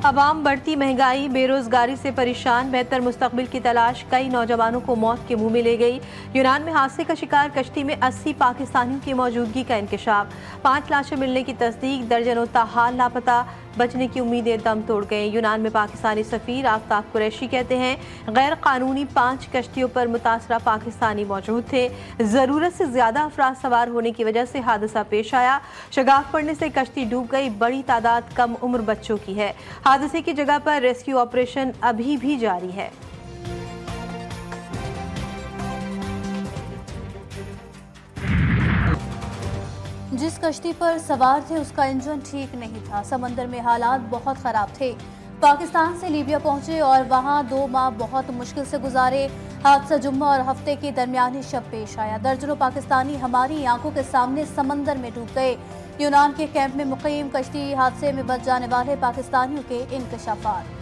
अवाम बढ़ती महंगाई, बेरोजगारी से परेशान, बेहतर मुस्तकबिल की तलाश कई नौजवानों को मौत के मुंह में ले गई। यूनान में हादसे का शिकार कश्ती में 80 पाकिस्तानियों की मौजूदगी का इंकशाफ। 5 लाशें मिलने की तस्दीक, दर्जनों ताहाल लापता। बचने की उम्मीदें दम तोड़ गए। यूनान में पाकिस्तानी सफीर आफ्ताब कुरैशी कहते हैं, गैर कानूनी 5 कश्तियों पर मुतासरा पाकिस्तानी मौजूद थे। जरूरत से ज्यादा अफराद सवार होने की वजह से हादसा पेश आया। शगाफ पड़ने से कश्ती डूब गई। बड़ी तादाद कम उम्र बच्चों की है। हादसे की जगह पर रेस्क्यू ऑपरेशन अभी भी जारी है। जिस कश्ती पर सवार थे उसका इंजन ठीक नहीं था। समंदर में हालात बहुत खराब थे। पाकिस्तान से लीबिया पहुंचे और वहां 2 माह बहुत मुश्किल से गुजारे। हादसा जुम्मा और हफ्ते की दरमियानी शब पेश आया। दर्जनों पाकिस्तानी हमारी आंखों के सामने समंदर में डूब गए। यूनान के कैंप में मुकीम कश्ती हादसे में बच जाने वाले पाकिस्तानियों के इंकशाफात।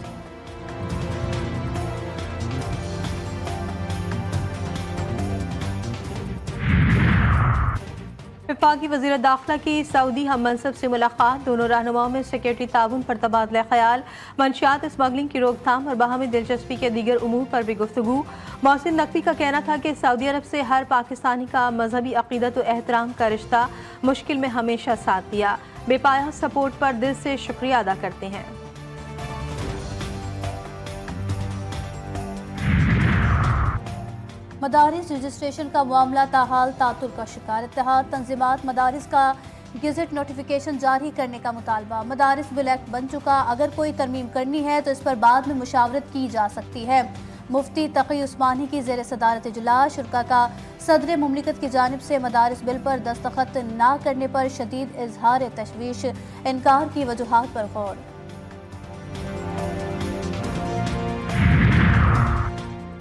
वफाकी वज़ीर दाखिला की सऊदी हम मनसब से मुलाकात। दोनों रहनुमाओं में सिक्योरिटी ताउन पर तबादला ख्याल, मंशियात स्मगलिंग की रोकथाम और बाहमी दिलचस्पी के दीगर उमूर पर भी गुफ्तगू। मोहसिन नकवी का कहना था कि सऊदी अरब से हर पाकिस्तानी का मजहबी अकीदत व एहतराम का रिश्ता मुश्किल में हमेशा साथ दिया। बेपाया सपोर्ट पर दिल से शुक्रिया अदा करते हैं। मदारिस रजिस्ट्रेशन का मामला ताहाल तातुल का शिकार। इत्तेहाद तंजीमात मदारिस का गेजेट नोटिफिकेशन जारी करने का मुतालबा। मदारिस बिल एक्ट बन चुका, अगर कोई तरमीम करनी है तो इस पर बाद में मुशावरत की जा सकती है। मुफ्ती तकी उस्मानी की ज़ेर सदारत इजलास। शुरा का सदर मुमलिकत की जानिब से मदारिस बिल पर दस्तखत न करने पर शदीद इजहार तशवीश, इनकार की वजूहात पर गौर।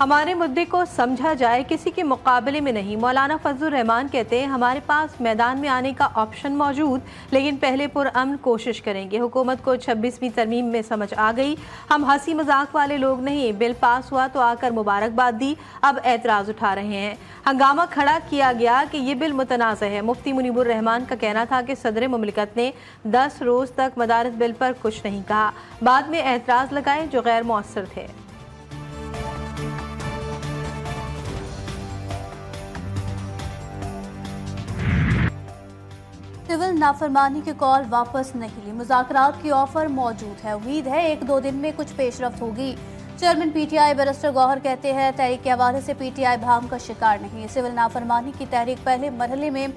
हमारे मुद्दे को समझा जाए, किसी के मुकाबले में नहीं। मौलाना फजलुर रहमान कहते हैं, हमारे पास मैदान में आने का ऑप्शन मौजूद, लेकिन पहले पुरअमन कोशिश करेंगे। हुकूमत को 26वीं तरमीम में समझ आ गई। हम हंसी मजाक वाले लोग नहीं। बिल पास हुआ तो आकर मुबारकबाद दी, अब एतराज़ उठा रहे हैं। हंगामा खड़ा किया गया कि ये बिल मुतनाज़ है। मुफ्ती मुनीबुर रहमान का कहना था कि सदर मुमलिकत ने 10 रोज़ तक मदारिस बिल पर कुछ नहीं कहा, बाद में एतराज़ लगाए जो गैर मौसर थे। सिविल नाफरमानी की कॉल वापस नहीं ली। मुज़ाकरात की ऑफर मौजूद है। उम्मीद है 1-2 दिन में कुछ पेशरफ्त होगी। चेयरमैन पीटीआई बैरिस्टर गौहर कहते हैं, तहरीक के हवाले से पीटीआई भाम का शिकार नहीं। सिविल नाफरमानी की तहरीक पहले मरहले में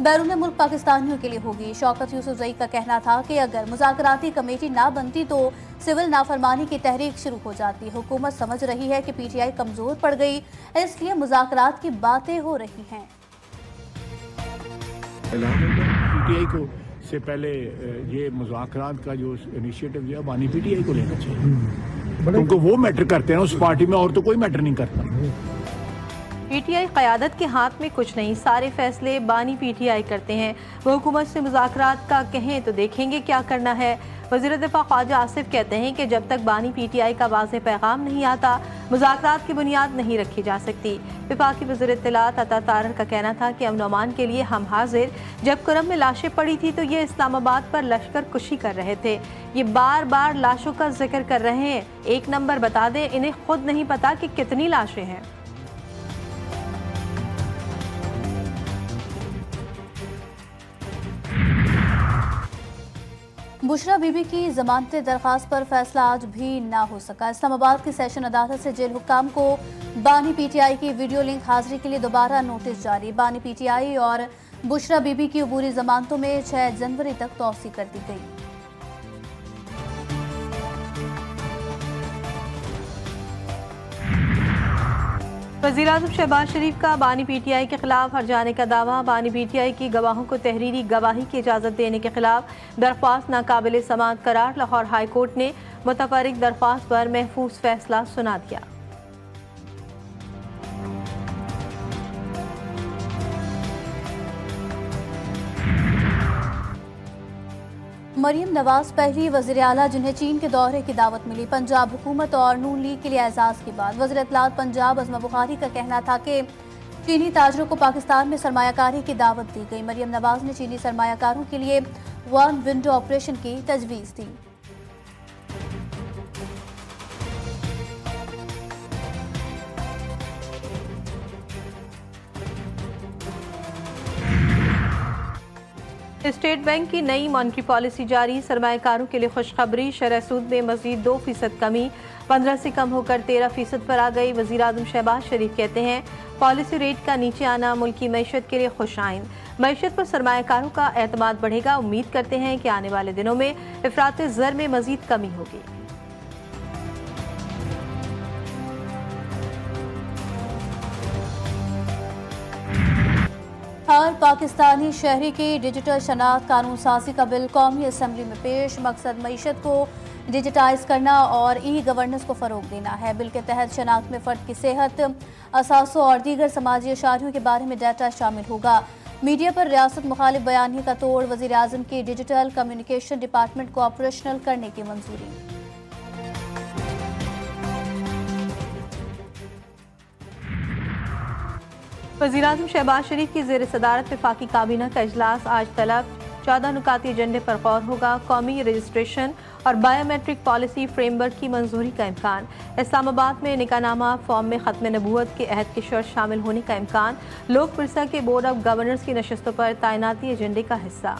बैरून मुल्क पाकिस्तानियों के लिए होगी। शौकत यूसुफजई का कहना था कि अगर मुज़ाकराती कमेटी ना बनती तो सिविल नाफरमानी की तहरीक शुरू हो जाती। हुकूमत समझ रही है कि पीटीआई कमजोर पड़ गई, इसलिए मुज़ाकरात की बातें हो रही हैं। पीटीआई को से पहले ये मुज़ाकरात का जो इनिशिएटिव दिया बानी पीटीआई को लेना चाहिए। उनको वो मैटर करते हैं उस पार्टी में, और तो कोई मैटर नहीं करता। पीटीआई क़यादत के हाथ में कुछ नहीं, सारे फैसले बानी पीटीआई करते हैं। वो हुकूमत से मुज़ाकरात का कहें तो देखेंगे क्या करना है। वज़ीर दिफ़ा ख्वाजा आसिफ कहते हैं कि जब तक बानी पीटीआई का वाज़ेह पैगाम नहीं आता, मुज़ाकरात की बुनियाद नहीं रखी जा सकती। वफाकी वज़ीर इत्तलात अता तारर का कहना था कि अमन अमान के लिए हम हाजिर। जब करम में लाशें पड़ी थी तो ये इस्लामाबाद पर लश्कर कुशी कर रहे थे। ये बार बार लाशों का जिक्र कर रहे हैं। एक नंबर बता दें, इन्हें खुद नहीं पता कि कितनी लाशें हैं। बुशरा बीबी की जमानती दरख्वास्त पर फैसला आज भी ना हो सका। इस्लामाबाद की सेशन अदालत से जेल हुक्काम को बानी पीटीआई की वीडियो लिंक हाजिरी के लिए दोबारा नोटिस जारी। बानी पीटीआई और बुशरा बीबी की अबूरी जमानतों में 6 जनवरी तक तौसी कर दी गई। वज़ीर-ए-आज़म शहबाज शरीफ का बानी पीटीआई के खिलाफ हट जाने का दावा। बानी पीटीआई की गवाहों को तहरीरी गवाही की इजाज़त देने के खिलाफ दरख्वास्त नाकाबिल समाअत करार। लाहौर हाई कोर्ट ने मुतफर्रिक दरख्वास्त पर महफूज फैसला सुना दिया। मरियम नवाज पहली वज़ीर आला जिन्हें चीन के दौरे की दावत मिली। पंजाब हुकूमत और नून लीग के लिए एजाज़ के बाद वज़ीर इत्तलात पंजाब अज़मा बुखारी का कहना था कि चीनी ताजरों को पाकिस्तान में सरमायाकारी की दावत दी गई। मरियम नवाज ने चीनी सरमायाकारों के लिए वन विंडो ऑपरेशन की तजवीज़ दी। स्टेट बैंक की नई मॉनेटरी पॉलिसी जारी, सरमाएकारों के लिए खुशखबरी। शरह सूद में मजीद 2% कमी 15 से कम होकर 13% पर आ गई। वज़ीर आज़म शहबाज शरीफ कहते हैं पॉलिसी रेट का नीचे आना मुल्क की मईशत के लिए खुश आइन। मईशत पर सरमाएकारों का एतमाद बढ़ेगा। उम्मीद करते हैं कि आने वाले दिनों में इफरात ज़र में मजीद कमी होगी। हर पाकिस्तानी शहरी की डिजिटल शनाख्त कानून साजी का बिल कौमी असम्बली में पेश। मकसद मईशत को डिजिटाइज करना और ई गवर्नेंस को फ़रोग देना है। बिल के तहत शनाख्त में फ़र्द की सेहत, असासों और दीगर समाजी अशारियों के बारे में डाटा शामिल होगा। मीडिया पर रियासत मुखालिफ बयानी का तोड़, वज़ीर आज़म की डिजिटल कम्युनिकेशन डिपार्टमेंट को ऑपरेशनल करने की मंजूरी। वज़ीर आज़म शहबाज शरीफ की ज़ेर सदारत वफाकी काबीना का इजलास आज तलब। 14 नुकाती एजेंडे पर गौर होगा। कौमी रजिस्ट्रेशन और बायोमेट्रिक पॉलिसी फ्रेमवर्क की मंजूरी का इम्कान। इस्लामाबाद में निकाहनामा फॉर्म में ख़त्म नबूवत के अहद की शर्त शामिल होने का इम्कान। लोक पिरसा के बोर्ड ऑफ गवर्नर्स की नशस्तों पर तैनाती एजेंडे का हिस्सा।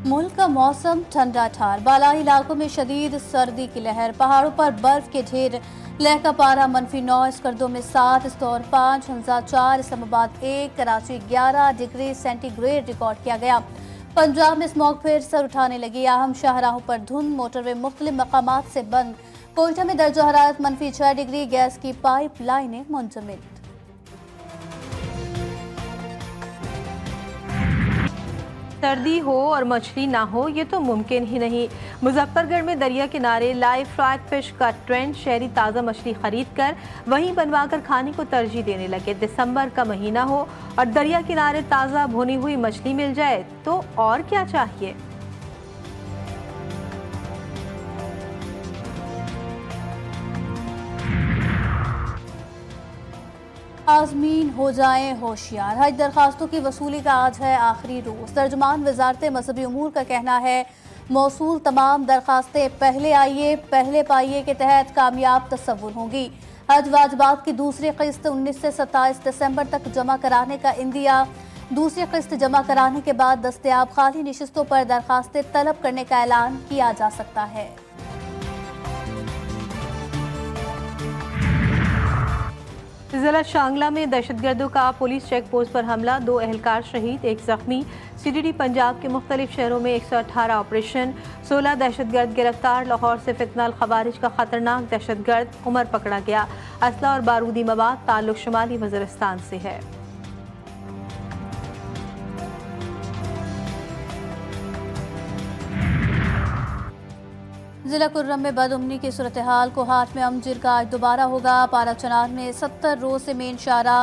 मुल्क का मौसम ठंडा ठार, बालाई इलाकों में शदीद सर्दी की लहर, पहाड़ों पर बर्फ के ढेर। लह का पारा -9, स्कर्दों में 7, इस्तौर 5, हंजा 4, Islamabad 1, Karachi 11 degree centigrade record किया गया। पंजाब में स्मॉग फिर सर उठाने लगी। अहम शाहराहों पर धुंध, मोटरवे मुख्तलिफ मकामात से बंद। कोयटा में दर्जा हरारत -6 डिग्री, गैस की पाइप लाइनें मुंजमद। सर्दी हो और मछली ना हो ये तो मुमकिन ही नहीं। मुजफ्फरगढ़ में दरिया किनारे लाइव फ्राइड फिश का ट्रेंड। शहरी ताज़ा मछली खरीद कर वहीं बनवाकर खाने को तरजीह देने लगे। दिसंबर का महीना हो और दरिया किनारे ताज़ा भुनी हुई मछली मिल जाए तो और क्या चाहिए। आज़मीन हो जाएं होशियार। हज दरखास्तों की वसूली का आज है आखिरी रोज। तर्जुमान वजारत मजहबी उमूर का कहना है मौसूल तमाम दरखास्तें पहले आइए पहले पाइए के तहत कामयाब तस्वुर होंगी। हज वाजबात की दूसरी किस्त 19 से 27 दिसंबर तक जमा कराने का इंदिया। दूसरी किस्त जमा कराने के बाद दस्तयाब खाली नशिस्तों पर दरखास्तें तलब करने का ऐलान किया जा सकता है। जिला शांगला में दहशतगर्दों का पुलिस चेक पोस्ट पर हमला, 2 एहलकार शहीद, 1 जख्मी। CDD पंजाब के मुख्तलिफ शहरों में 118 ऑपरेशन, 16 दहशतगर्द गिरफ्तार। लाहौर से फितनल खवारिज का खतरनाक दहशतगर्द उमर पकड़ा गया। असला और बारूदी मवाद ताल्लुक शुमाली वज़ीरिस्तान से है। जिला कुर्रम में बदअमनी की सूरत हाल को हाथ में अमजिर का आज दोबारा होगा। पारा चनार में 70 रोज से मेन शारा,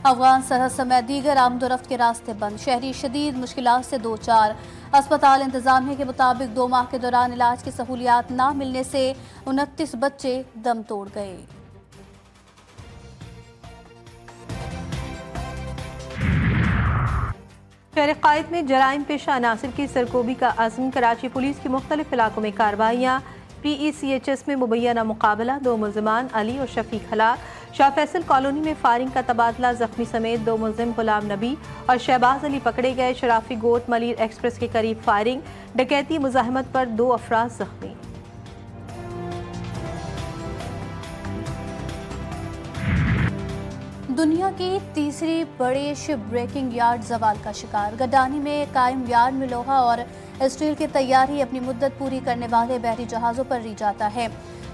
अफगान सरहद समेत दीगर आमदोरफ्त के रास्ते बंद। शहरी शदीद मुश्किलात से 2-4। अस्पताल इंतजामिया के मुताबिक 2 माह के दौरान इलाज की सहूलियात ना मिलने से 29 बच्चे दम तोड़ गए। शहर कायद में जराइम पेशा अनासर की सरकोबी का अज़्म। कराची पुलिस की मुख्तलिफ इलाकों में कार्रवाइयाँ। PECHS में मुबैना मुकाबला, 2 मुलजमान अली और शफीक हलाक। शाह फैसल कॉलोनी में फायरिंग का तबादला, जख्मी समेत 2 मुलजिम गुलाम नबी और शहबाज अली पकड़े गए। शराफी गोट मलिर एक्सप्रेस के करीब फायरिंग, डकैती मुजाहमत पर 2 अफराद जख्मी। दुनिया की तीसरी बड़ी शिप ब्रेकिंग यार्ड जवाल का शिकार। गडानी में कायम यार्ड में लोहा और स्टील की तैयारी अपनी मुद्दत पूरी करने वाले बहरी जहाज़ों पर री जाता है।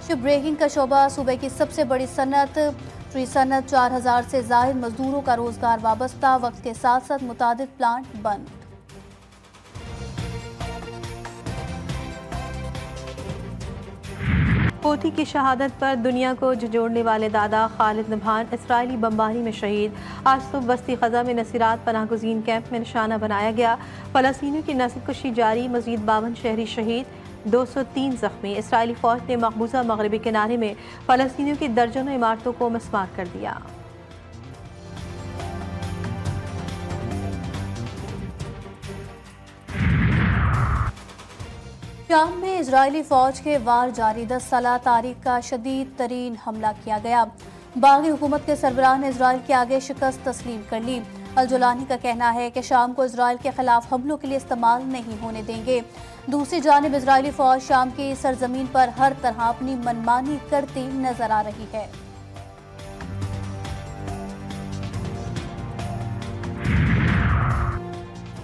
शिप ब्रेकिंग का शोबा सूबे की सबसे बड़ी सनत। ट्री सनत 4000 से ज़ायद मजदूरों का रोजगार वाबस्ता। वक्त के साथ साथ मुतादिद प्लांट बंद। पोती की शहादत पर दुनिया को झंझोड़ने वाले दादा खालिद नभान इसराइली बमबारी में शहीद। आज सुबह बस्ती ख़ज़ा में नसीरात पनाहगुज़ीन कैंप में निशाना बनाया गया। फ़लस्तीनियों की नस्लकशी जारी, मज़ीद 52 शहरी शहीद, 203 जख्मी। इसराइली फ़ौज ने मकबूजा मगरबी किनारे में फ़लस्तीनियों की दर्जनों इमारतों को मस्मार कर दिया। शाम में इजरायली फौज के वार जारी 10 साला तारीख का शदीद तरीन हमला किया गया। बागी हुकूमत के सरबराह ने इजराइल के आगे शिकस्त तस्लीम कर ली। अल-जुलानी का कहना है कि शाम को इजराइल के खिलाफ हमलों के लिए इस्तेमाल नहीं होने देंगे। दूसरी जानिब इजरायली फौज शाम की सरजमीन पर हर तरह अपनी मनमानी करती नजर आ रही है।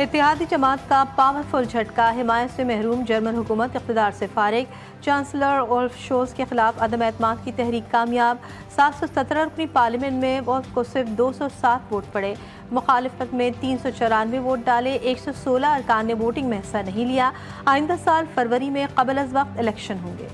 इत्तेहादी जमात का पावरफुल झटका, हिमायत से महरूम जर्मन हुकूमत इक़्तिदार से फारिग। चांसलर ओल्फ शोल्स के खिलाफ अदम एतमाद की तहरीक कामयाब। 717 रुकनी पार्लियामेंट में वोल्फ को सिर्फ 207 वोट पड़े। मुखालिफत में 394 वोट डाले। 116 अरकान ने वोटिंग में हिस्सा नहीं लिया। आइंदा साल फरवरी में क़ब्ल अज़ वक्त इलेक्शन होंगे।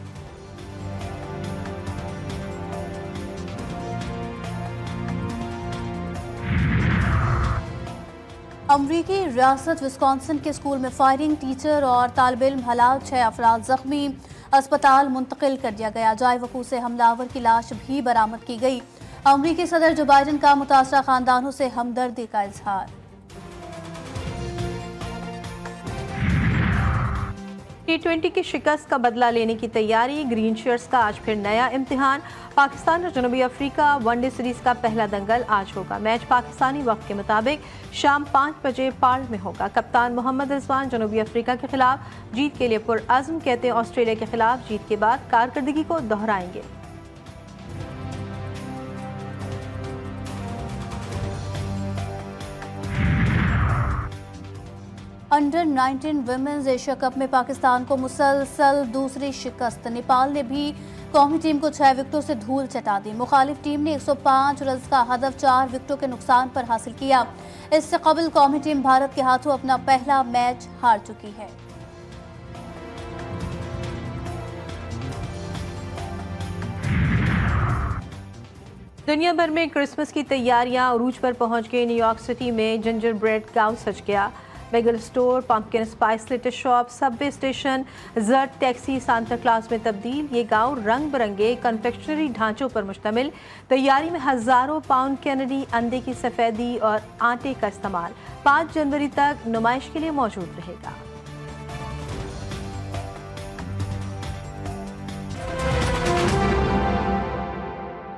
अमरीकी रियासत विस्कॉन्सिन के स्कूल में फायरिंग, टीचर और तालिब इल्म हलाक, 6 अफराद जख्मी, अस्पताल मुंतकिल कर दिया गया। जाए वकूअ से हमलावर की लाश भी बरामद की गई। अमरीकी सदर जो बाइडन का मुतासरा खानदानों से हमदर्दी का इजहार। T20 की शिकस्त का बदला लेने की तैयारी, ग्रीन शर्ट्स का आज फिर नया इम्तिहान। पाकिस्तान और जनूबी अफ्रीका वनडे सीरीज का पहला दंगल आज होगा। मैच पाकिस्तानी वक्त के मुताबिक शाम 5 बजे पार्ल में होगा। कप्तान मोहम्मद रिजवान जनूबी अफ्रीका के खिलाफ जीत के लिए पुरअज़्म, कहते हैं ऑस्ट्रेलिया के खिलाफ जीत के बाद कारकर्दगी को दोहराएंगे। अंडर 19 वुमेन्स एशिया कप में पाकिस्तान को मुसलसल दूसरी शिकस्त। नेपाल ने भी कौमी टीम को 6 विकेटों से धूल चटा दी। मुखालिफ टीम ने 105 रन का हदफ 4 विकेटों के नुकसान पर हासिल किया। इससे कबल कौमी टीम भारत के हाथों अपना पहला मैच हार चुकी है। दुनिया भर में क्रिसमस की तैयारियां उरूज पर पहुंच गई। न्यूयॉर्क सिटी में जिंजर ब्रेड गांव सज गया। Bagel store, pumpkin spice latte shop, subway station, जर्ट टैक्सी सांता क्लॉज में तब्दील। ये गांव रंग बिरंगे कन्फेक्शनरी ढांचों पर मुश्तमिल। तैयारी में हज़ारों पाउंड कैनेडी अंडे की सफ़ेदी और आटे का इस्तेमाल 5 जनवरी तक नुमाइश के लिए मौजूद रहेगा।